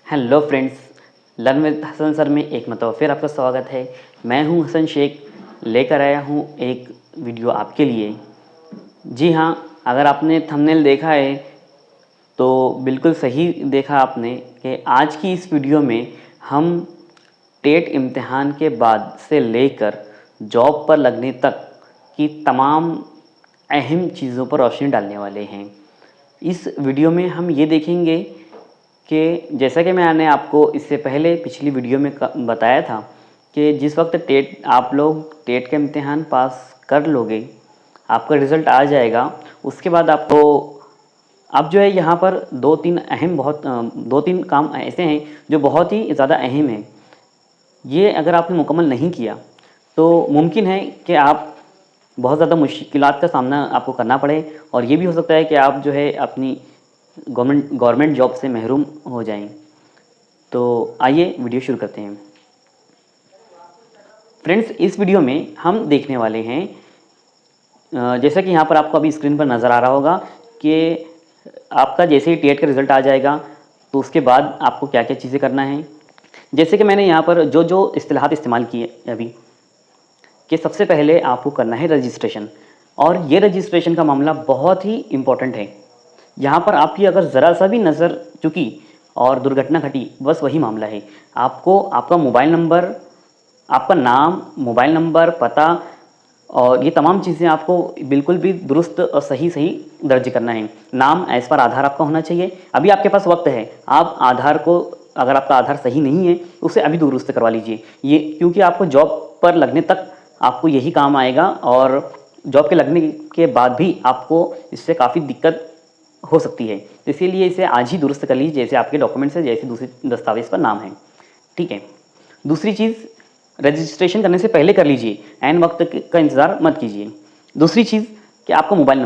Hello friends, learn with Hasan sir में एक मरतबा फिर आपका स्वागत है। मैं हूं हसन शेख, लेकर आया हूं एक वीडियो आपके लिए। जी हाँ, अगर आपने थंबनेल देखा है तो बिल्कुल सही देखा आपने कि आज की इस वीडियो में हम टेट इम्तिहान के बाद से लेकर जॉब पर लगने तक की तमाम अहम चीज़ों पर रोशनी डालने वाले हैं। इस वीडियो में हम ये देखेंगे कि जैसा कि मैंने आपको इससे पहले पिछली वीडियो में बताया था कि जिस वक्त आप लोग टेट का इम्तिहान पास कर लोगे, आपका रिज़ल्ट आ जाएगा, उसके बाद आपको अब जो है यहाँ पर दो तीन काम ऐसे हैं जो बहुत ही ज़्यादा अहम हैं। ये अगर आपने मुकम्मल नहीं किया तो मुमकिन है कि आप बहुत ज़्यादा मुश्किलात का सामना आपको करना पड़े, और ये भी हो सकता है कि आप जो है अपनी गवर्नमेंट जॉब से महरूम हो जाएं। तो आइए वीडियो शुरू करते हैं। फ्रेंड्स, इस वीडियो में हम देखने वाले हैं, जैसा कि यहाँ पर आपको अभी स्क्रीन पर नज़र आ रहा होगा कि आपका जैसे ही टेट का रिज़ल्ट आ जाएगा तो उसके बाद आपको क्या क्या चीज़ें करना है। जैसे कि मैंने यहाँ पर जो जो इस्तिलाहात इस्तेमाल किए अभी, कि सबसे पहले आपको करना है रजिस्ट्रेशन, और ये रजिस्ट्रेशन का मामला बहुत ही इम्पोर्टेंट है। यहाँ पर आपकी अगर ज़रा सा भी नज़र चुकी और दुर्घटना घटी, बस वही मामला है। आपको आपका मोबाइल नंबर, आपका नाम, मोबाइल नंबर, पता और ये तमाम चीज़ें आपको बिल्कुल भी दुरुस्त और सही सही दर्ज करना है। नाम एज़ पर आधार आपका होना चाहिए। अभी आपके पास वक्त है, आप आधार को, अगर आपका आधार सही नहीं है उसे अभी दुरुस्त करवा लीजिए। ये क्योंकि आपको जॉब पर लगने तक आपको यही काम आएगा, और जॉब के लगने के बाद भी आपको इससे काफ़ी दिक्कत हो सकती है। इसीलिए इसे आज ही दुरुस्त कर लीजिए, जैसे आपके डॉक्यूमेंट्स है, जैसे दूसरे दस्तावेज़ पर नाम है। ठीक है। दूसरी चीज़, रजिस्ट्रेशन करने से पहले कर लीजिए, ऐन वक्त का इंतज़ार मत कीजिए। दूसरी चीज़ कि आपका मोबाइल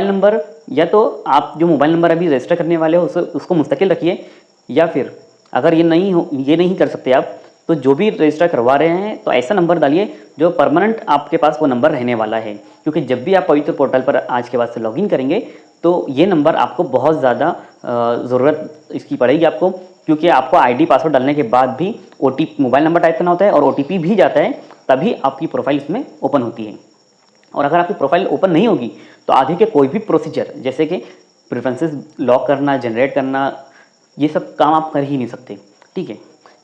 नंबर या तो आप जो मोबाइल नंबर अभी रजिस्टर करने वाले हो उसको मुस्तकिल रखिए, या फिर अगर ये नहीं कर सकते आप, तो जो भी रजिस्टर करवा रहे हैं तो ऐसा नंबर डालिए जो परमानेंट आपके पास वो नंबर रहने वाला है। क्योंकि जब भी आप पवित्र पोर्टल पर आज के बाद से लॉगिन करेंगे तो ये नंबर आपको बहुत ज़्यादा ज़रूरत इसकी पड़ेगी आपको, क्योंकि आपको आईडी पासवर्ड डालने के बाद भी मोबाइल नंबर टाइप करना होता है और ओटीपी भी जाता है, तभी आपकी प्रोफाइल इसमें ओपन होती है। और अगर आपकी प्रोफाइल ओपन नहीं होगी तो आगे के कोई भी प्रोसीजर, जैसे कि प्रेफरेंसेस लॉक करना, जनरेट करना, ये सब काम आप कर ही नहीं सकते। ठीक है।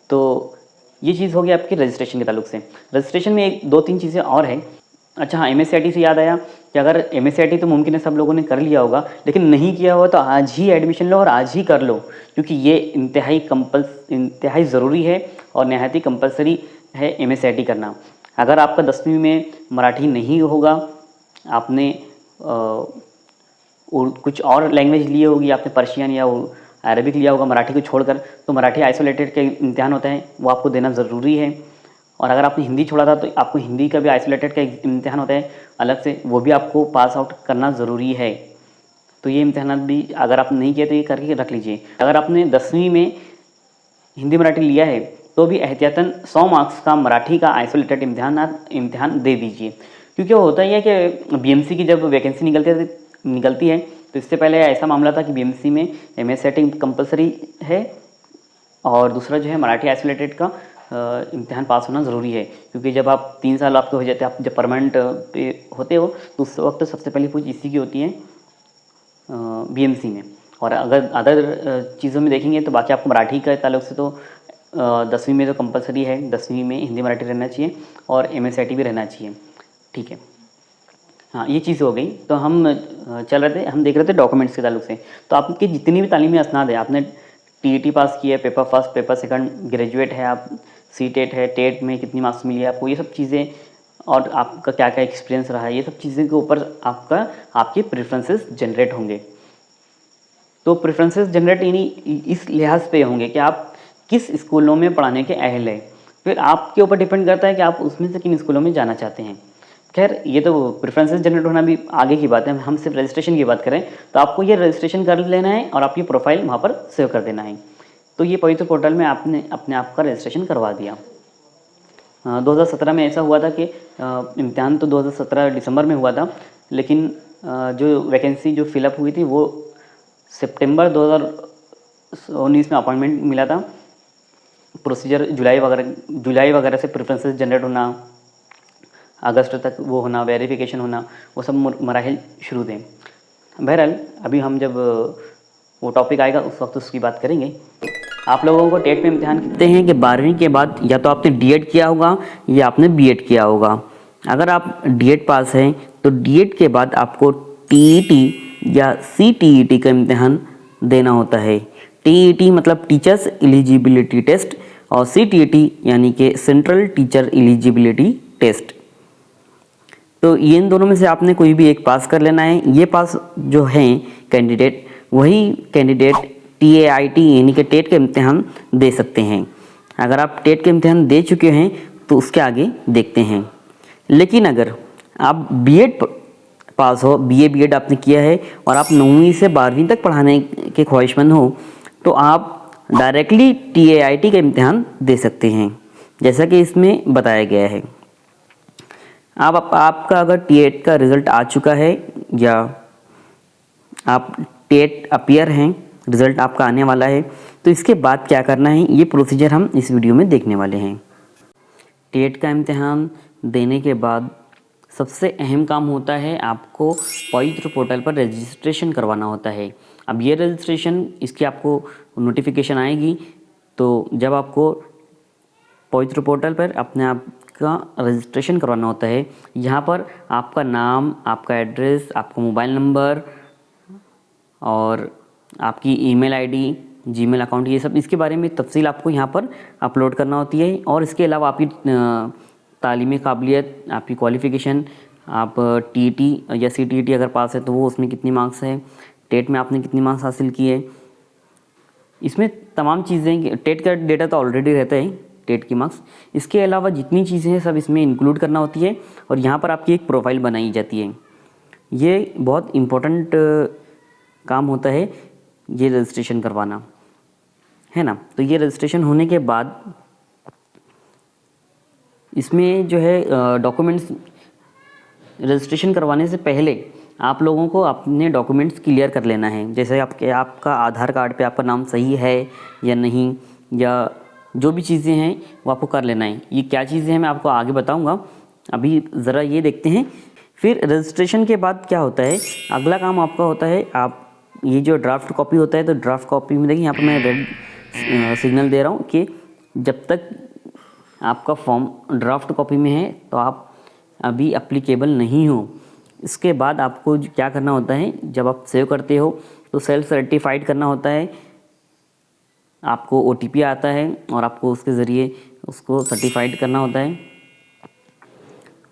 तो ये चीज़ होगी आपके रजिस्ट्रेशन के ताल्लुक से। रजिस्ट्रेशन में एक दो तीन चीज़ें और हैं। अच्छा हाँ, एमएससीआईटी से याद आया कि अगर एमएससीआईटी तो मुमकिन है सब लोगों ने कर लिया होगा, लेकिन नहीं किया हुआ तो आज ही एडमिशन लो और आज ही कर लो, क्योंकि ये इंतहाई ज़रूरी है और नहायत ही कंपलसरी है एमएससीआईटी करना। अगर आपका 10वीं में मराठी नहीं होगा, आपने कुछ और लैंग्वेज लिए होगी, आपने पर्शियन या अरबिक लिया होगा मराठी को छोड़कर, तो मराठी आइसोलेटेड के इम्तिहान होते हैं, वो आपको देना ज़रूरी है। और अगर आपने हिंदी छोड़ा था तो आपको हिंदी का भी आइसोलेटेड का इम्तिहान होता है अलग से, वो भी आपको पास आउट करना ज़रूरी है। तो ये इम्तिहान भी अगर आप नहीं किए तो ये करके रख लीजिए। अगर आपने 10वीं में हिंदी मराठी लिया है तो भी एहतियातन 100 मार्क्स का मराठी का आइसोलेटेड इम्तिहान दे दीजिए। क्योंकि वो होता ही है कि बीएमसी की जब वैकेंसी निकलती है तो इससे पहले ऐसा मामला था कि बीएमसी में एमएस सेटिंग कंपलसरी है, और दूसरा जो है मराठी आइसोलेटेड का इम्तिहान पास होना ज़रूरी है। क्योंकि जब आप 3 साल आपके हो जाते हैं, आप जब परमानेंट पे होते हो, तो उस वक्त सबसे पहली पूछ इसी की होती है बीएमसी में। और अगर अदर चीज़ों में देखेंगे तो बाकी आपको मराठी का ताल्लुक से तो 10वीं में तो कंपलसरी है, 10वीं में हिंदी मराठी रहना चाहिए और एमएसआईटी भी रहना चाहिए। ठीक है। हाँ, ये चीज़ हो गई। तो हम हम देख रहे थे डॉक्यूमेंट्स के ताल्लुक से। तो आपकी जितनी भी तालीमी असनाद है, आपने टीईटी पास की है, paper first, paper second, graduate है आप, सीटेट है, टेट में कितनी मार्क्स मिली है आपको, ये सब चीज़ें, और आपका क्या क्या एक्सपीरियंस रहा है, ये सब चीज़ें के ऊपर आपके प्रेफरेंसेस जनरेट होंगे। तो प्रेफरेंसेस जनरेट इस लिहाज पे होंगे कि आप किस स्कूलों में पढ़ाने के अहल हैं। फिर आपके ऊपर डिपेंड करता है कि आप उसमें से किन स्कूलों में जाना चाहते हैं। खैर, ये तो प्रेफरेंसेस जनरेट होना भी आगे की बात है, हम सिर्फ रजिस्ट्रेशन की बात करें तो आपको ये रजिस्ट्रेशन कर लेना है और आपकी प्रोफाइल वहाँ पर सेव कर देना है। तो ये पवित्र पोर्टल में आपने अपने आप का रजिस्ट्रेशन करवा दिया। 2017 में ऐसा हुआ था कि इम्तिहान तो 2017 दिसंबर में हुआ था, लेकिन जो वैकेंसी जो फिलअप हुई थी वो सितंबर 2019 में अपॉइंटमेंट मिला था। प्रोसीजर जुलाई वगैरह से प्रेफरेंसेस जनरेट होना, अगस्त तक वो होना, वेरिफिकेशन होना, वो सब मराहिल शुरू थे। बहरहाल अभी हम जब वो टॉपिक आएगा उस वक्त उसकी बात करेंगे। आप लोगों को टेट में इम्तिहान करते हैं कि 12वीं के बाद या तो आपने डीएड किया होगा या आपने बीएड किया होगा। अगर आप डीएड पास हैं तो डीएड के बाद आपको टीईटी या सीटीईटी का इम्तिहान देना होता है। टीईटी मतलब टीचर्स एलिजिबिलिटी टेस्ट और सीटीईटी यानी कि सेंट्रल टीचर एलिजिबिलिटी टेस्ट। तो ये इन दोनों में से आपने कोई भी एक पास कर लेना है। ये पास जो हैं कैंडिडेट, वही कैंडिडेट टीएआईटी यानी कि टेट के इम्तिहान दे सकते हैं। अगर आप टेट के इम्तिहान दे चुके हैं तो उसके आगे देखते हैं। लेकिन अगर आप बीएड पास हो, बीएड आपने किया है और आप 9वीं से 12वीं तक पढ़ाने के ख्वाहिशमंद हो, तो आप डायरेक्टली टीएआईटी का इम्तिहान दे सकते हैं, जैसा कि इसमें बताया गया है। आपका अगर टेट का रिज़ल्ट आ चुका है या आप टेट अपियर हैं, रिज़ल्ट आपका आने वाला है, तो इसके बाद क्या करना है ये प्रोसीजर हम इस वीडियो में देखने वाले हैं। टेट का इम्तिहान देने के बाद सबसे अहम काम होता है आपको पवित्र पोर्टल पर रजिस्ट्रेशन करवाना होता है। अब ये रजिस्ट्रेशन इसकी आपको नोटिफिकेशन आएगी, तो जब आपको पवित्र पोर्टल पर अपने आप का रजिस्ट्रेशन करवाना होता है, यहाँ पर आपका नाम, आपका एड्रेस, आपका मोबाइल नंबर और आपकी ईमेल आईडी, जीमेल अकाउंट, ये सब इसके बारे में तफसील आपको यहाँ पर अपलोड करना होती है। और इसके अलावा आपकी तालीमी काबिलियत, आपकी क्वालिफ़िकेशन, आप टीटी या सीटीईटी अगर पास है तो वो उसमें कितनी मार्क्स है, टेट में आपने कितनी मार्क्स हासिल किए, इसमें तमाम चीज़ें। टेट का डेटा तो ऑलरेडी रहता है, टेट की मार्क्स, इसके अलावा जितनी चीज़ें हैं सब इसमें इंक्लूड करना होती है और यहाँ पर आपकी एक प्रोफाइल बनाई जाती है। ये बहुत इम्पोर्टेंट काम होता है ये रजिस्ट्रेशन करवाना, है ना। तो ये रजिस्ट्रेशन होने के बाद इसमें जो है डॉक्यूमेंट्स, रजिस्ट्रेशन करवाने से पहले आप लोगों को अपने डॉक्यूमेंट्स क्लियर कर लेना है। जैसे आपका आधार कार्ड पे आपका नाम सही है या नहीं, या जो भी चीज़ें हैं वो आपको कर लेना है। ये क्या चीज़ें हैं मैं आपको आगे बताऊंगा, अभी ज़रा ये देखते हैं। फिर रजिस्ट्रेशन के बाद क्या होता है, अगला काम आपका होता है, आप ये जो ड्राफ्ट कॉपी होता है, तो ड्राफ्ट कॉपी में देखिए यहाँ पर मैं रेड सिग्नल दे रहा हूँ कि जब तक आपका फॉर्म ड्राफ्ट कॉपी में है तो आप अभी एप्लीकेबल नहीं हो। इसके बाद आपको क्या करना होता है, जब आप सेव करते हो तो सेल्फ सर्टिफाइड करना होता है। आपको ओटीपी आता है और आपको उसके ज़रिए उसको सर्टिफाइड करना होता है।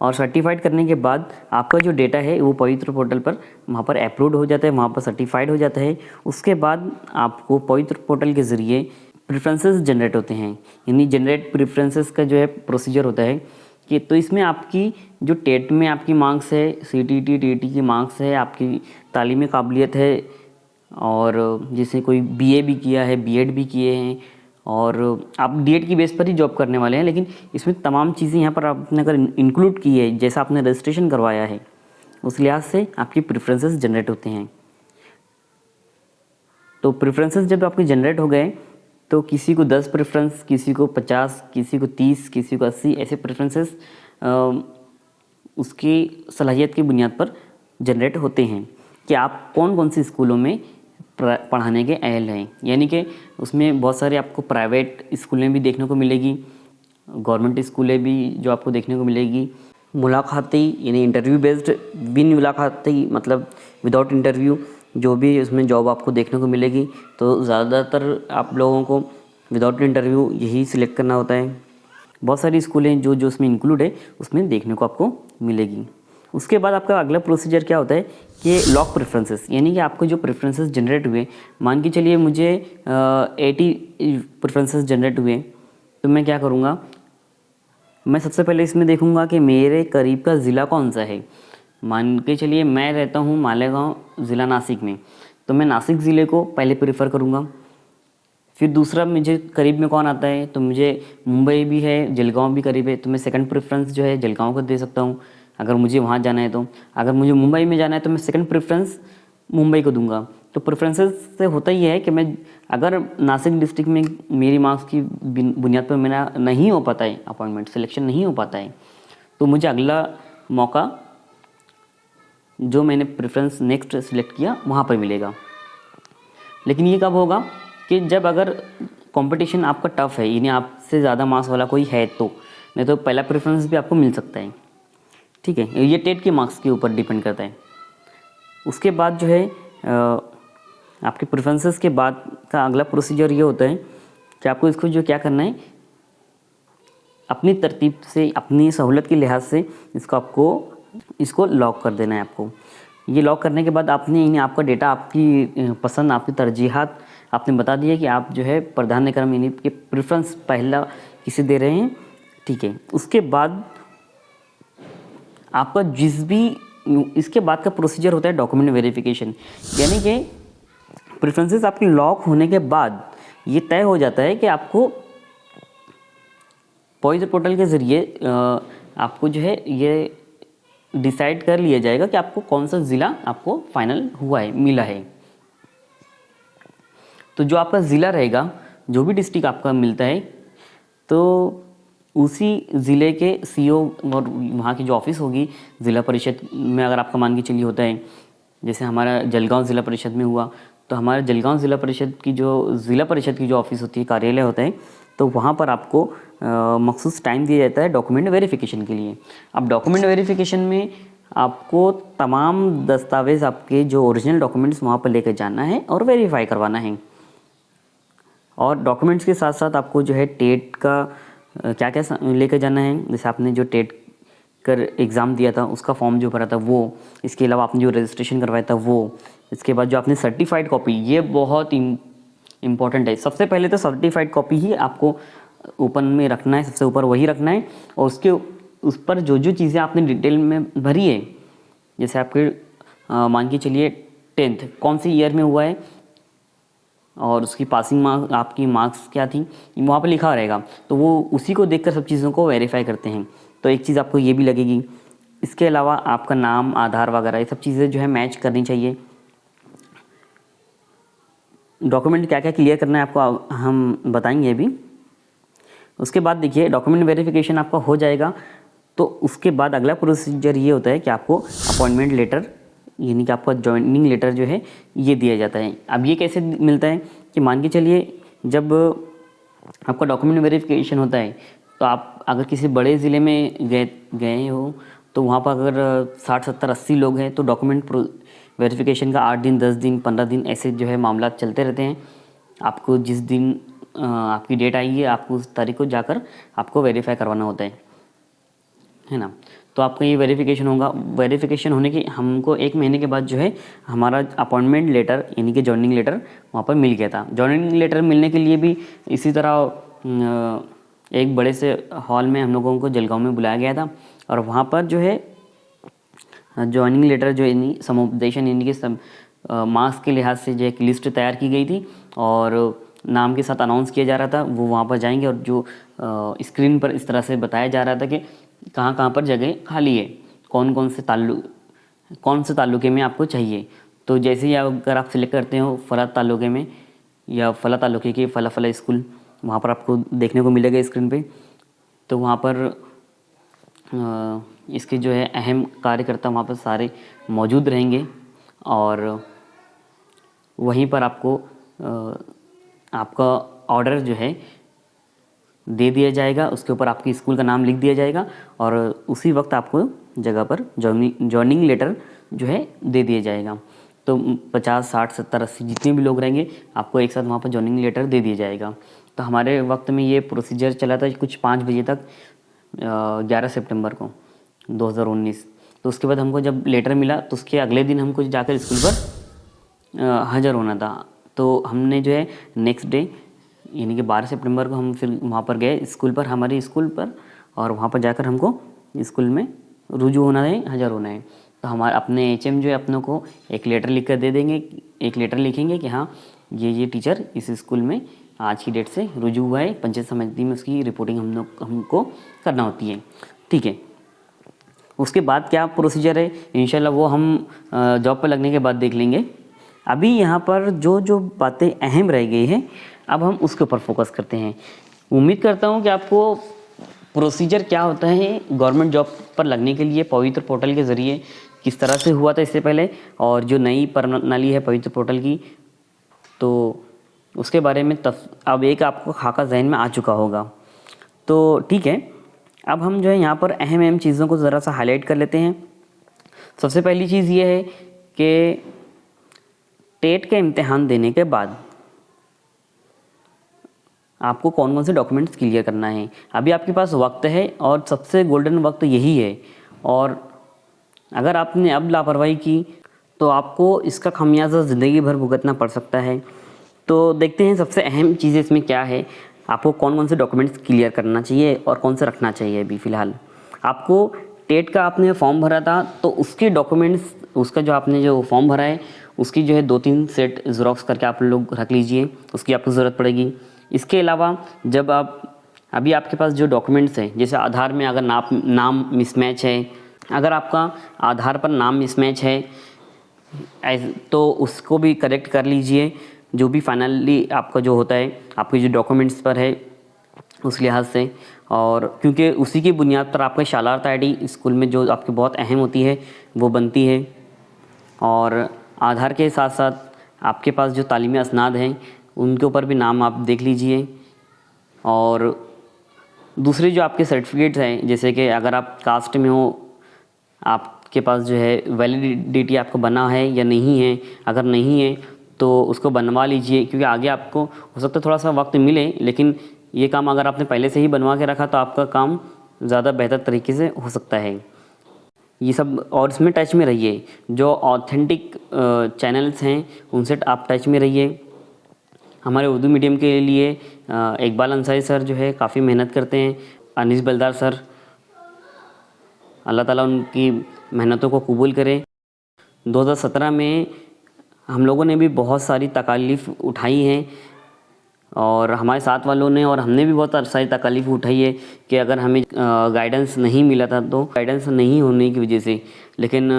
और सर्टिफाइड करने के बाद आपका जो डेटा है वो पवित्र पोर्टल पर वहाँ पर अपलोड हो जाता है, वहाँ पर सर्टिफाइड हो जाता है। उसके बाद आपको पवित्र पोर्टल के ज़रिए प्रेफरेंसेस जनरेट होते हैं, यानी जनरेट प्रेफरेंसेस का जो है प्रोसीजर होता है कि तो इसमें आपकी जो टेट में आपकी मार्क्स है, सीटीटी टीटी की मार्क्स है, आपकी तालीमी काबिलियत है, और जैसे कोई बीए भी किया है, बीएड भी किए हैं और आप डीएड की बेस पर ही जॉब करने वाले हैं, लेकिन इसमें तमाम चीज़ें यहाँ पर आपने अगर इंक्लूड की है, जैसा आपने रजिस्ट्रेशन करवाया है, उस लिहाज से आपकी प्रेफरेंसेस जनरेट होते हैं। तो प्रेफरेंसेस जब आपके जनरेट हो गए तो किसी को 10 प्रेफरेंस, किसी को 50, किसी को 30, किसी को 80, ऐसे प्रेफरेंसेस उसकी सलाहियत की बुनियाद पर जनरेट होते हैं कि आप कौन कौन सी स्कूलों में पढ़ाने के अहल हैं। यानी कि उसमें बहुत सारे आपको प्राइवेट स्कूलें भी देखने को मिलेगी, गवर्नमेंट स्कूलें भी जो आपको देखने को मिलेगी, मुलाकाती यानी इंटरव्यू बेस्ड, बिन मुलाकाती मतलब विदाउट इंटरव्यू जो भी उसमें जॉब आपको देखने को मिलेगी। तो ज़्यादातर आप लोगों को विदाउट इंटरव्यू यही सिलेक्ट करना होता है। बहुत सारी स्कूलें जो जो उसमें इंक्लूड है उसमें देखने को आपको मिलेगी। उसके बाद आपका अगला प्रोसीजर क्या होता है कि लॉक प्रेफरेंसेस, यानी कि आपको जो प्रेफरेंसेस जनरेट हुए, मान के चलिए मुझे 80 प्रेफरेंसेस जनरेट हुए, तो मैं क्या करूँगा, मैं सबसे पहले इसमें देखूँगा कि मेरे करीब का ज़िला कौन सा है। मान के चलिए मैं रहता हूँ मालेगांव ज़िला नासिक में, तो मैं नासिक ज़िले को पहले प्रेफर करूँगा। फिर दूसरा मुझे करीब में कौन आता है, तो मुझे मुंबई भी है, जलगांव भी करीब है, तो मैं सेकंड प्रेफरेंस जो है जलगांव को दे सकता हूँ अगर मुझे वहाँ जाना है। तो अगर मुझे मुंबई में जाना है तो मैं सेकंड प्रेफरेंस मुंबई को दूंगा, तो प्रेफरेंसेस से होता ही है कि मैं अगर नासिक डिस्ट्रिक्ट में मेरी मार्क्स की बुनियाद पर मेरा नहीं हो पाता है अपॉइंटमेंट, सिलेक्शन नहीं हो पाता है, तो मुझे अगला मौका जो मैंने प्रेफरेंस नेक्स्ट सिलेक्ट किया वहाँ पर मिलेगा। लेकिन ये कब होगा कि जब अगर कंपटीशन आपका टफ़ है, यानी आपसे ज़्यादा मार्क्स वाला कोई है तो, नहीं तो पहला प्रेफरेंस भी आपको मिल सकता है। ठीक है, ये टेट के मार्क्स के ऊपर डिपेंड करता है। उसके बाद जो है आपके प्रेफरेंसेस के बाद का अगला प्रोसीजर ये होता है कि आपको इसको जो क्या करना है, अपनी तरतीब से, अपनी सहूलत के लिहाज से इसको लॉक कर देना है आपको। ये लॉक करने के बाद आपने यानी आपका डेटा, आपकी पसंद, आपकी तरजीहात आपने बता दिया कि आप जो है प्राधान्य क्रम यानी कि प्रेफरेंस पहला किसे दे रहे हैं। ठीक है, उसके बाद आपका इसके बाद का प्रोसीजर होता है डॉक्यूमेंट वेरिफिकेशन। यानी कि प्रेफरेंसेस आपकी लॉक होने के बाद ये तय हो जाता है कि आपको पॉइज पोर्टल के ज़रिए आपको जो है ये डिसाइड कर लिया जाएगा कि आपको कौन सा ज़िला आपको फाइनल हुआ है, मिला है। तो जो आपका ज़िला रहेगा, जो भी डिस्ट्रिक्ट आपका मिलता है, तो उसी ज़िले के सीओ और वहाँ की जो ऑफिस होगी ज़िला परिषद में, अगर आपका मान के चलिए होता है, जैसे हमारा जलगांव ज़िला परिषद में हुआ, तो हमारे जलगांव ज़िला परिषद की जो ऑफिस होती है, कार्यालय होता है, तो वहाँ पर आपको मखसूस टाइम दिया जाता है डॉक्यूमेंट वेरिफिकेशन के लिए। अब डॉक्यूमेंट वेरिफिकेशन में आपको तमाम दस्तावेज़, आपके जो ओरिजिनल डॉक्यूमेंट्स वहाँ पर लेकर जाना है और वेरीफाई करवाना है। और डॉक्यूमेंट्स के साथ साथ आपको जो है टेट का क्या क्या लेकर जाना है, जैसे आपने जो टेट कर एग्ज़ाम दिया था उसका फॉर्म जो भरा था वो, इसके अलावा आपने जो रजिस्ट्रेशन करवाया था वो, इसके बाद जो आपने सर्टिफाइड कॉपी, ये बहुत इम्पॉर्टेंट है। सबसे पहले तो सर्टिफाइड कॉपी ही आपको ओपन में रखना है, सबसे ऊपर वही रखना है। और उस पर जो चीज़ें आपने डिटेल में भरी है, जैसे आपके मान के चलिए 10th कौन सी ईयर में हुआ है और उसकी पासिंग मार्क्स, आपकी मार्क्स क्या थी, वहाँ पर लिखा रहेगा, तो वो उसी को देखकर सब चीज़ों को वेरीफाई करते हैं। तो एक चीज़ आपको ये भी लगेगी। इसके अलावा आपका नाम, आधार वगैरह ये सब चीज़ें जो है मैच करनी चाहिए। डॉक्यूमेंट क्या क्या क्लियर करना है आपको हम बताएंगे अभी। उसके बाद देखिए डॉक्यूमेंट वेरिफिकेशन आपका हो जाएगा, तो उसके बाद अगला प्रोसीजर ये होता है कि आपको अपॉइंटमेंट लेटर यानी कि आपका जॉइनिंग लेटर जो है ये दिया जाता है। अब ये कैसे मिलता है कि मान के चलिए जब आपका डॉक्यूमेंट वेरिफिकेशन होता है, तो आप अगर किसी बड़े ज़िले में गए हो, तो वहाँ पर अगर 60, 70, 80 लोग हैं, तो डॉक्यूमेंट वेरिफिकेशन का 8 दिन, 10 दिन, 15 दिन ऐसे जो है मामला चलते रहते हैं। आपको जिस दिन आपकी डेट आएगी, आपको उस तारीख को जाकर आपको वेरीफाई करवाना होता है ना। तो आपका ये वेरिफिकेशन होगा। वेरिफिकेशन होने के हमको 1 महीने के बाद जो है हमारा अपॉइंटमेंट लेटर यानी कि जॉइनिंग लेटर वहाँ पर मिल गया था। जॉइनिंग लेटर मिलने के लिए भी इसी तरह एक बड़े से हॉल में हम लोगों को जलगांव में बुलाया गया था, और वहाँ पर जो है जॉइनिंग लेटर जो यानी समुपदेशन यानी कि मार्क्स के लिहाज से जो एक लिस्ट तैयार की गई थी और नाम के साथ अनाउंस किया जा रहा था, वो वहाँ पर जाएंगे और जो स्क्रीन पर इस तरह से बताया जा रहा था कि कहाँ कहाँ पर जगह खाली है, कौन से ताल्लुके में आपको चाहिए। तो जैसे ही अगर आप सिलेक्ट करते हो फला ताल्लुके में या फला ताल्लुके के फला स्कूल, वहाँ पर आपको देखने को मिलेगा स्क्रीन पे। तो वहाँ पर इसके जो है अहम कार्यकर्ता वहाँ पर सारे मौजूद रहेंगे और वहीं पर आपको आपका ऑर्डर जो है दे दिया जाएगा, उसके ऊपर आपके स्कूल का नाम लिख दिया जाएगा और उसी वक्त आपको जगह पर जॉइनिंग लेटर जो है दे दिया जाएगा। तो 50, 60, 70, 80 जितने भी लोग रहेंगे आपको एक साथ वहाँ पर जॉइनिंग लेटर दे दिया जाएगा। तो हमारे वक्त में ये प्रोसीजर चला था कुछ 5 बजे तक 11 सितंबर को 2019। तो उसके बाद हमको जब लेटर मिला तो उसके अगले दिन हमको जाकर स्कूल पर हाज़िर होना था। तो हमने जो है नेक्स्ट डे यानी कि 12 सितंबर को हम फिर वहाँ पर गए स्कूल पर, हमारे स्कूल पर, और वहाँ पर जाकर हमको स्कूल में रुजू होना है, हाज़िर होना है। तो हमारा अपने एचएम जो है अपनों को एक लेटर लिख कर दे देंगे, एक लेटर लिखेंगे कि हाँ ये टीचर इस स्कूल में आज की डेट से रुजू हुआ है, पंचायत समिति में उसकी रिपोर्टिंग हमको करना होती है। ठीक है, उसके बाद क्या प्रोसीजर है इंशाल्लाह वो हम जॉब पर लगने के बाद देख लेंगे। अभी यहाँ पर जो जो बातें अहम रह गई हैं अब हम उसके ऊपर फोकस करते हैं। उम्मीद करता हूँ कि आपको प्रोसीजर क्या होता है गवर्नमेंट जॉब पर लगने के लिए पवित्र पोर्टल के ज़रिए किस तरह से हुआ था इससे पहले, और जो नई प्रणाली है पवित्र पोर्टल की, तो उसके बारे में अब एक आपको खाका जहन में आ चुका होगा। तो ठीक है, अब हम जो है यहाँ पर अहम अहम चीज़ों को ज़रा सा हाईलाइट कर लेते हैं। सबसे पहली चीज़ ये है कि टेट का इम्तिहान देने के बाद आपको कौन कौन से डॉक्यूमेंट्स क्लियर करना है। अभी आपके पास वक्त है और सबसे गोल्डन वक्त यही है, और अगर आपने अब लापरवाही की तो आपको इसका खामियाजा ज़िंदगी भर भुगतना पड़ सकता है। तो देखते हैं सबसे अहम चीज़ें इसमें क्या है, आपको कौन कौन से डॉक्यूमेंट्स क्लियर करना चाहिए और कौन से रखना चाहिए। अभी फ़िलहाल आपको टेट का आपने फॉर्म भरा था तो उसके डॉक्यूमेंट्स, उसका जो आपने जो फॉर्म भरा है उसकी जो है 2-3 सेट ज़ेरॉक्स करके आप लोग रख लीजिए, उसकी आपको ज़रूरत पड़ेगी। इसके अलावा जब आप अभी आपके पास जो डॉक्यूमेंट्स हैं, जैसे आधार में अगर नाम मिसमैच है, अगर आपका आधार पर नाम मिसमैच है तो उसको भी करेक्ट कर लीजिए, जो भी फाइनली आपका जो होता है आपके जो डॉक्यूमेंट्स पर है उस लिहाज से। और क्योंकि उसी की बुनियाद पर आपका शालार्थ आईडी स्कूल में जो आपकी बहुत अहम होती है वो बनती है। और आधार के साथ साथ आपके पास जो तालीमी असनाद हैं उनके ऊपर भी नाम आप देख लीजिए। और दूसरे जो आपके सर्टिफिकेट्स हैं, जैसे कि अगर आप कास्ट में हो, आपके पास जो है वैलिडिटी आपको बना है या नहीं है, अगर नहीं है तो उसको बनवा लीजिए, क्योंकि आगे आपको हो सकता है थोड़ा सा वक्त मिले, लेकिन ये काम अगर आपने पहले से ही बनवा के रखा तो आपका काम ज़्यादा बेहतर तरीके से हो सकता है। ये सब, और इसमें टच में रहिए, जो ऑथेंटिक चैनल्स हैं उनसे आप टच में रहिए। हमारे उर्दू मीडियम के लिए इकबाल अंसारी सर जो है काफ़ी मेहनत करते हैं, अनीस बलदार सर, अल्लाह ताला उनकी मेहनतों को कबूल करे। 2017 में हम लोगों ने भी बहुत सारी तकालीफ़ उठाई हैं, और हमारे साथ वालों ने और हमने भी बहुत सारी तकालीफ़ उठाई है कि अगर हमें गाइडेंस नहीं मिला था तो गाइडेंस नहीं होने की वजह से। लेकिन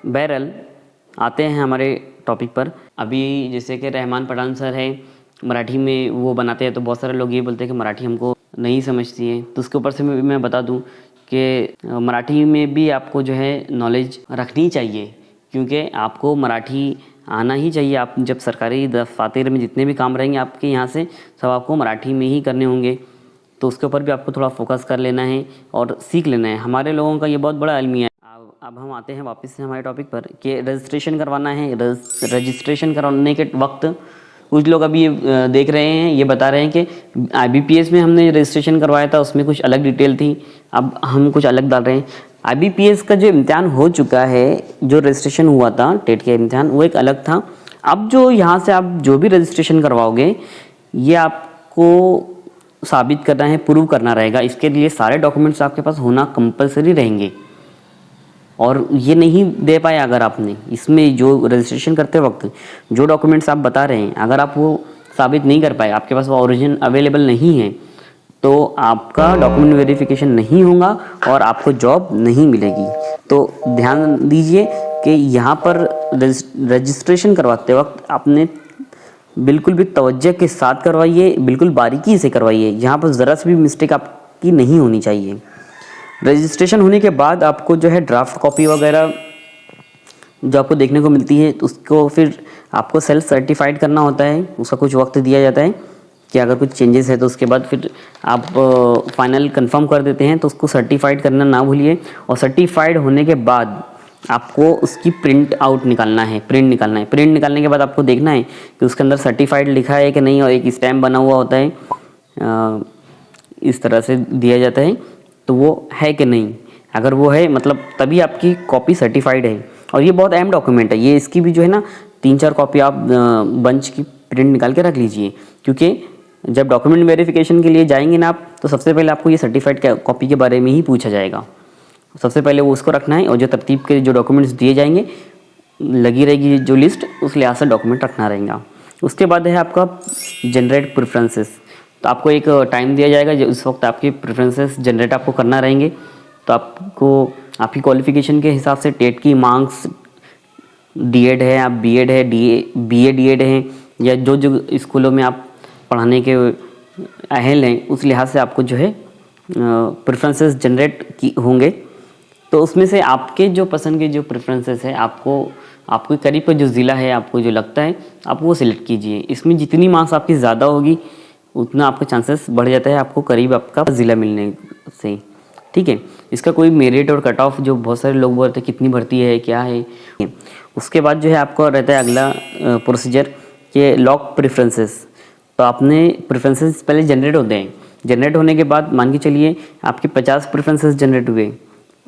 बहरहाल आते हैं हमारे टॉपिक पर। अभी जैसे कि रहमान पठान सर है, मराठी में वो बनाते हैं, तो बहुत सारे लोग ये बोलते हैं कि मराठी हमको नहीं समझती है, तो उसके ऊपर से मैं बता दूं कि मराठी में भी आपको जो है नॉलेज रखनी चाहिए, क्योंकि आपको मराठी आना ही चाहिए। आप जब सरकारी दफातर में जितने भी काम रहेंगे आपके यहाँ से, सब आपको मराठी में ही करने होंगे, तो उसके ऊपर भी आपको थोड़ा फोकस कर लेना है और सीख लेना है। हमारे लोगों का ये बहुत बड़ा अलमिया है। अब हम आते हैं वापस से हमारे टॉपिक पर कि रजिस्ट्रेशन करवाना है। रजिस्ट्रेशन करवाने के वक्त कुछ लोग अभी ये देख रहे हैं, ये बता रहे हैं कि IBPS में हमने रजिस्ट्रेशन करवाया था उसमें कुछ अलग डिटेल थी, अब हम कुछ अलग डाल रहे हैं। IBPS का जो इम्तिहान हो चुका है, जो रजिस्ट्रेशन हुआ था टेट का इम्तिहान, वो एक अलग था। अब जो यहाँ से आप जो भी रजिस्ट्रेशन करवाओगे ये आपको साबित करना है, प्रूव करना रहेगा। इसके लिए सारे डॉक्यूमेंट्स आपके पास होना कंपलसरी रहेंगे, और ये नहीं दे पाए अगर आपने इसमें जो रजिस्ट्रेशन करते वक्त जो डॉक्यूमेंट्स आप बता रहे हैं, अगर आप वो साबित नहीं कर पाए, आपके पास वो ओरिजिन अवेलेबल नहीं है, तो आपका डॉक्यूमेंट वेरिफिकेशन नहीं होगा और आपको जॉब नहीं मिलेगी। तो ध्यान दीजिए कि यहाँ पर रजिस्ट्रेशन करवाते वक्त आपने बिल्कुल भी तवज्जो के साथ करवाइए, बिल्कुल बारीकी से करवाइए, यहाँ पर ज़रा सी भी मिस्टेक आपकी नहीं होनी चाहिए। रजिस्ट्रेशन होने के बाद आपको जो है ड्राफ्ट कॉपी वगैरह जो आपको देखने को मिलती है, तो उसको फिर आपको सेल्फ सर्टिफाइड करना होता है। उसका कुछ वक्त दिया जाता है कि अगर कुछ चेंजेस है तो उसके बाद फिर आप फाइनल कंफर्म कर देते हैं, तो उसको सर्टिफाइड करना ना भूलिए। और सर्टिफाइड होने के बाद आपको उसकी प्रिंट आउट निकालना है, प्रिंट निकालने के बाद आपको देखना है कि उसके अंदर सर्टिफाइड लिखा है कि नहीं, और एक स्टैम्प बना हुआ होता है, इस तरह से दिया जाता है, तो वो है कि नहीं। अगर वो है मतलब तभी आपकी कॉपी सर्टिफाइड है। और ये बहुत अहम डॉक्यूमेंट है, ये इसकी भी जो है ना 3-4 कॉपी आप बंच की प्रिंट निकाल के रख लीजिए, क्योंकि जब डॉक्यूमेंट वेरिफिकेशन के लिए जाएंगे ना आप, तो सबसे पहले आपको ये सर्टिफाइड कॉपी के बारे में ही पूछा जाएगा। सबसे पहले वो उसको रखना है, और जो तरतीब के जो डॉक्यूमेंट्स दिए जाएंगे लगी रहेगी जो लिस्ट, उस लिहाज से डॉक्यूमेंट रखना रहेगा। उसके बाद है आपका जनरेट प्रेफरेंसेस। तो आपको एक टाइम दिया जाएगा, जो उस वक्त आपके प्रेफरेंसेस जनरेट आपको करना रहेंगे। तो आपको आपकी क्वालिफ़िकेशन के हिसाब से टेट की मार्क्स डीएड है, आप बीएड है, बीए डीएड है, या जो जो स्कूलों में आप पढ़ाने के अहल हैं उस लिहाज से आपको जो है प्रेफरेंसेस जनरेट की होंगे। तो उसमें से आपके जो पसंद के जो प्रेफरेंसेस है, आपको करीब का जो ज़िला है आपको जो लगता है आप वो सिलेक्ट कीजिए। इसमें जितनी मार्क्स आपकी ज़्यादा होगी उतना आपका चांसेस बढ़ जाता है आपको करीब आपका ज़िला मिलने से। ठीक है, इसका कोई मेरिट और कट ऑफ जो बहुत सारे लोग बोलते हैं कितनी भर्ती है क्या है। उसके बाद जो है आपको रहता है अगला प्रोसीजर कि लॉक प्रेफरेंसेस। तो आपने प्रेफरेंसेस पहले जनरेट होते हैं, जनरेट होने के बाद मान के चलिए आपके 50 प्रेफरेंसेस जनरेट हुए,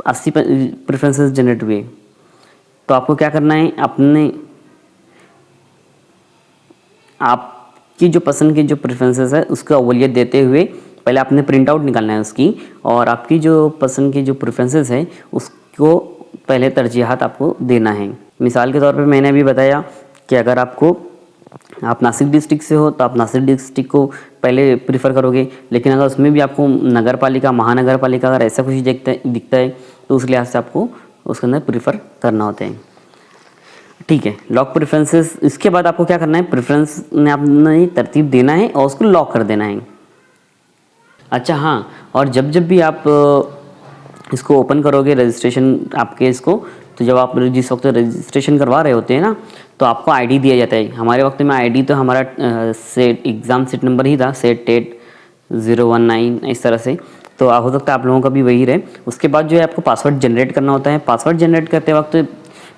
80 प्रेफरेंसेस जनरेट हुए, तो आपको क्या करना है, आपकी जो पसंद के जो प्रेफरेंसेस है उसका अवलियत देते हुए पहले आपने प्रिंट आउट निकालना है उसकी, और आपकी जो पसंद की जो प्रेफरेंसेस है उसको पहले तरजीहात आपको देना है। मिसाल के तौर पे मैंने अभी बताया कि अगर आप नासिक डिस्ट्रिक्ट से हो तो आप नासिक डिस्ट्रिक्ट को पहले प्रीफर करोगे, लेकिन अगर उसमें भी आपको नगर पालिका, महानगर पालिका अगर ऐसा कुछ दिखता है तो उस लिहाज से आपको उसके अंदर प्रीफर करना होता है। ठीक है, लॉक प्रेफरेंसेस। इसके बाद आपको क्या करना है, प्रेफरेंस में आपने तरतीब देना है और उसको लॉक कर देना है। अच्छा हाँ, और जब जब भी आप इसको ओपन करोगे रजिस्ट्रेशन आपके इसको, तो जब आप जिस वक्त रजिस्ट्रेशन करवा रहे होते हैं ना तो आपको आईडी दिया जाता है। हमारे वक्त में आईडी तो हमारा सेट एग्ज़ाम सेट नंबर ही था, सेट टेट 019 इस तरह से, तो हो सकता है आप लोगों का भी वही रहे। उसके बाद जो है आपको पासवर्ड जनरेट करना होता है। पासवर्ड जनरेट करते वक्त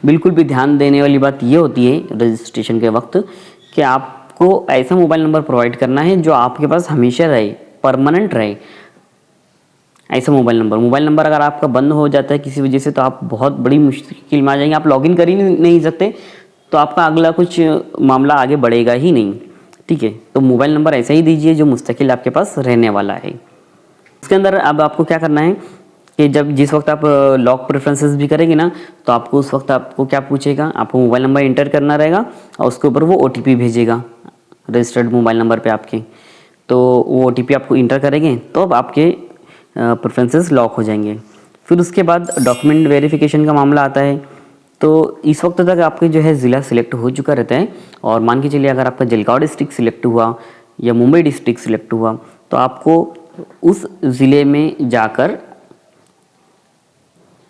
बिल्कुल भी ध्यान देने वाली बात ये होती है रजिस्ट्रेशन के वक्त कि आपको ऐसा मोबाइल नंबर प्रोवाइड करना है जो आपके पास हमेशा रहे, परमानेंट रहे। ऐसा मोबाइल नंबर अगर आपका बंद हो जाता है किसी वजह से तो आप बहुत बड़ी मुश्किल में आ जाएंगे, आप लॉगिन कर ही नहीं सकते, तो आपका अगला कुछ मामला आगे बढ़ेगा ही नहीं। ठीक है, तो मोबाइल नंबर ऐसा ही दीजिए जो मुस्तकिल आपके पास रहने वाला है। इसके अंदर अब आपको क्या करना है कि जिस वक्त आप लॉक प्रेफरेंसेस भी करेंगे ना तो आपको उस वक्त आपको क्या पूछेगा, आपको मोबाइल नंबर इंटर करना रहेगा और उसके ऊपर वो OTP भेजेगा रजिस्टर्ड मोबाइल नंबर पे आपके, तो वो OTP आपको इंटर करेंगे तो अब आपके प्रेफरेंसेस लॉक हो जाएंगे। फिर उसके बाद डॉक्यूमेंट वेरिफिकेशन का मामला आता है। तो इस वक्त तक आपके जो है ज़िला सिलेक्ट हो चुका रहता है, और मान के चलिए अगर आपका जलगांव डिस्ट्रिक्ट सिलेक्ट हुआ या मुंबई डिस्ट्रिक्ट सिलेक्ट हुआ तो आपको उस ज़िले में जाकर,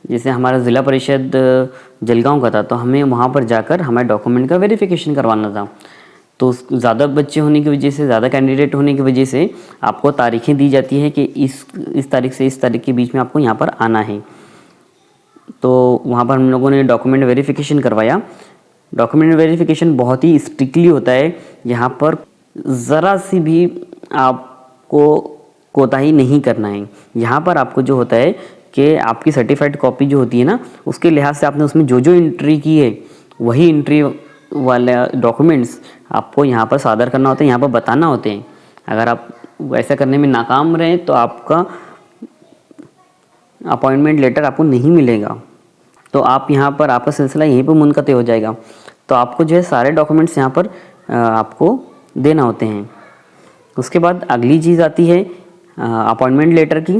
जैसे हमारा ज़िला परिषद जलगांव का था तो हमें वहाँ पर जाकर हमारे डॉक्यूमेंट का वेरिफिकेशन करवाना था। तो ज़्यादा बच्चे होने की वजह से, ज़्यादा कैंडिडेट होने की वजह से आपको तारीखें दी जाती है कि इस तारीख से इस तारीख के बीच में आपको यहाँ पर आना है। तो वहाँ पर हम लोगों ने डॉक्यूमेंट वेरिफिकेशन करवाया। डॉक्यूमेंट वेरिफिकेशन बहुत ही स्ट्रिक्टली होता है, यहाँ पर ज़रा सी भी आपको कोताही नहीं करना है। यहाँ पर आपको जो होता है कि आपकी सर्टिफाइड कॉपी जो होती है ना उसके लिहाज से आपने उसमें जो जो एंट्री की है वही एंट्री वाले डॉक्यूमेंट्स आपको यहाँ पर सादर करना होता है, यहाँ पर बताना होते हैं। अगर आप वैसा करने में नाकाम रहे तो आपका अपॉइंटमेंट लेटर आपको नहीं मिलेगा, तो आप यहाँ पर आपका सिलसिला यहीं पर मुनक़ते हो जाएगा। तो आपको जो है सारे डॉक्यूमेंट्स यहाँ पर आपको देना होते हैं। उसके बाद अगली चीज़ आती है अपॉइंटमेंट लेटर की।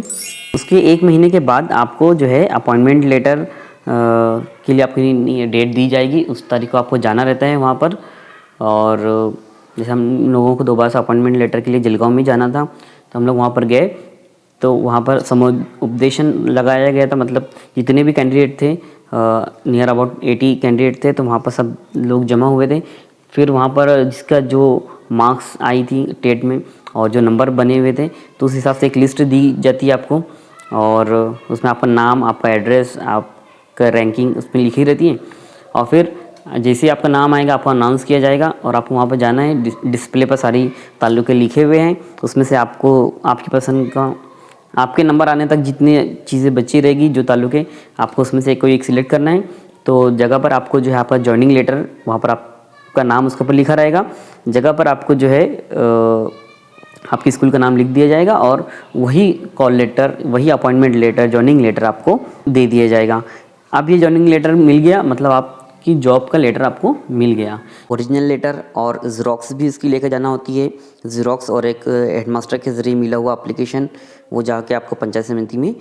उसके 1 महीने के बाद आपको जो है अपॉइंटमेंट लेटर के लिए आपकी डेट दी जाएगी, उस तारीख को आपको जाना रहता है वहाँ पर। और जैसे हम लोगों को 2 बार से अपॉइंटमेंट लेटर के लिए जलगांव में जाना था तो हम लोग वहाँ पर गए, तो वहाँ पर समुपदेशन लगाया गया था, मतलब जितने भी कैंडिडेट थे नियर अबाउट 80 कैंडिडेट थे, तो वहाँ पर सब लोग जमा हुए थे। फिर वहाँ पर जिसका जो मार्क्स आई थी टेट में और जो नंबर बने हुए थे तो उस हिसाब से एक लिस्ट दी जाती है आपको, और उसमें आपका नाम, आपका एड्रेस, आपका रैंकिंग उसमें लिखी रहती है। और फिर जैसे ही आपका नाम आएगा आपको अनाउंस किया जाएगा और आपको वहाँ पर जाना है। डिस्प्ले पर सारी ताल्लुके लिखे हुए हैं, उसमें से आपको आपकी पसंद का, आपके नंबर आने तक जितनी चीज़ें बची रहेगी जो ताल्लुके, आपको उसमें से कोई एक सिलेक्ट करना है। तो जगह पर आपको जो है आपका जॉइनिंग लेटर, वहाँ पर आपका नाम उसके ऊपर लिखा रहेगा, जगह पर आपको जो है आपके स्कूल का नाम लिख दिया जाएगा और वही कॉल लेटर, वही अपॉइंटमेंट लेटर, जॉइनिंग लेटर आपको दे दिया जाएगा। अब ये जॉइनिंग लेटर मिल गया मतलब आपकी जॉब का लेटर आपको मिल गया। ओरिजिनल लेटर और ज़ेरॉक्स भी इसकी लेकर जाना होती है। ज़ेरॉक्स और एक हेडमास्टर के ज़रिए मिला हुआ एप्लीकेशन, वो जाके आपको पंचायत समिति में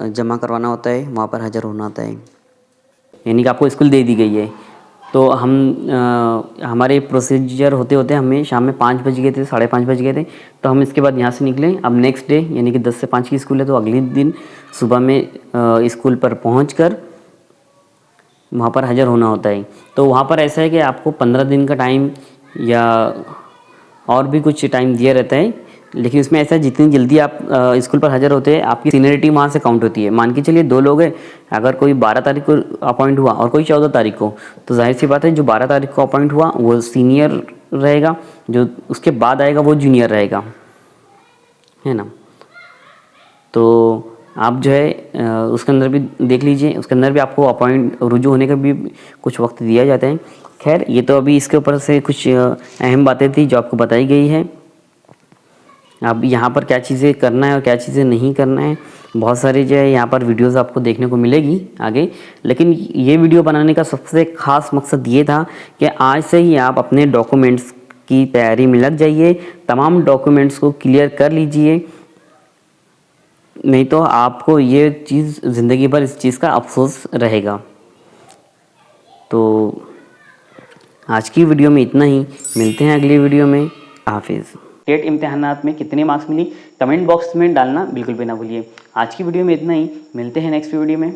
जमा करवाना होता है, वहाँ पर हाज़िर होना होता है। यानी कि आपको स्कूल दे दी गई है, तो हम हमारे प्रोसीजर होते होते हमें शाम में 5 बज गए थे, 5:30 बज गए थे। तो हम इसके बाद यहाँ से निकले। अब नेक्स्ट डे यानी कि 10 से 5 की स्कूल है, तो अगले दिन सुबह में स्कूल पर पहुँच वहाँ पर हाज़िर होना होता है। तो वहाँ पर ऐसा है कि आपको 15 दिन का टाइम या और भी कुछ टाइम दिया रहता है, लेकिन उसमें ऐसा है जितनी जल्दी आप स्कूल पर हाज़िर होते हैं आपकी सीनियरिटी वहाँ से काउंट होती है। मान के चलिए 2 लोग हैं, अगर कोई 12 तारीख को अपॉइंट हुआ और कोई 14 तारीख को, तो जाहिर सी बात है जो 12 तारीख को अपॉइंट हुआ वो सीनियर रहेगा, जो उसके बाद आएगा वो जूनियर रहेगा, है ना। तो आप जो है उसके अंदर भी देख लीजिए, उसके अंदर भी आपको अपॉइंट रुजू होने का भी कुछ वक्त दिया जाता है। खैर ये तो अभी इसके ऊपर से कुछ अहम बातें थी जो आपको बताई गई है। अब यहाँ पर क्या चीज़ें करना है और क्या चीज़ें नहीं करना है, बहुत सारी जो है यहाँ पर वीडियोस आपको देखने को मिलेगी आगे। लेकिन ये वीडियो बनाने का सबसे ख़ास मकसद ये था कि आज से ही आप अपने डॉक्यूमेंट्स की तैयारी में लग जाइए, तमाम डॉक्यूमेंट्स को क्लियर कर लीजिए, नहीं तो आपको ये चीज़ ज़िंदगी भर इस चीज़ का अफसोस रहेगा। तो आज की वीडियो में इतना ही, मिलते हैं अगली वीडियो में। हाफिज़। टेट इम्तिहानात में कितने मार्क्स मिली कमेंट बॉक्स में डालना बिल्कुल भी ना भूलिए। आज की वीडियो में इतना ही, मिलते हैं नेक्स्ट वीडियो में।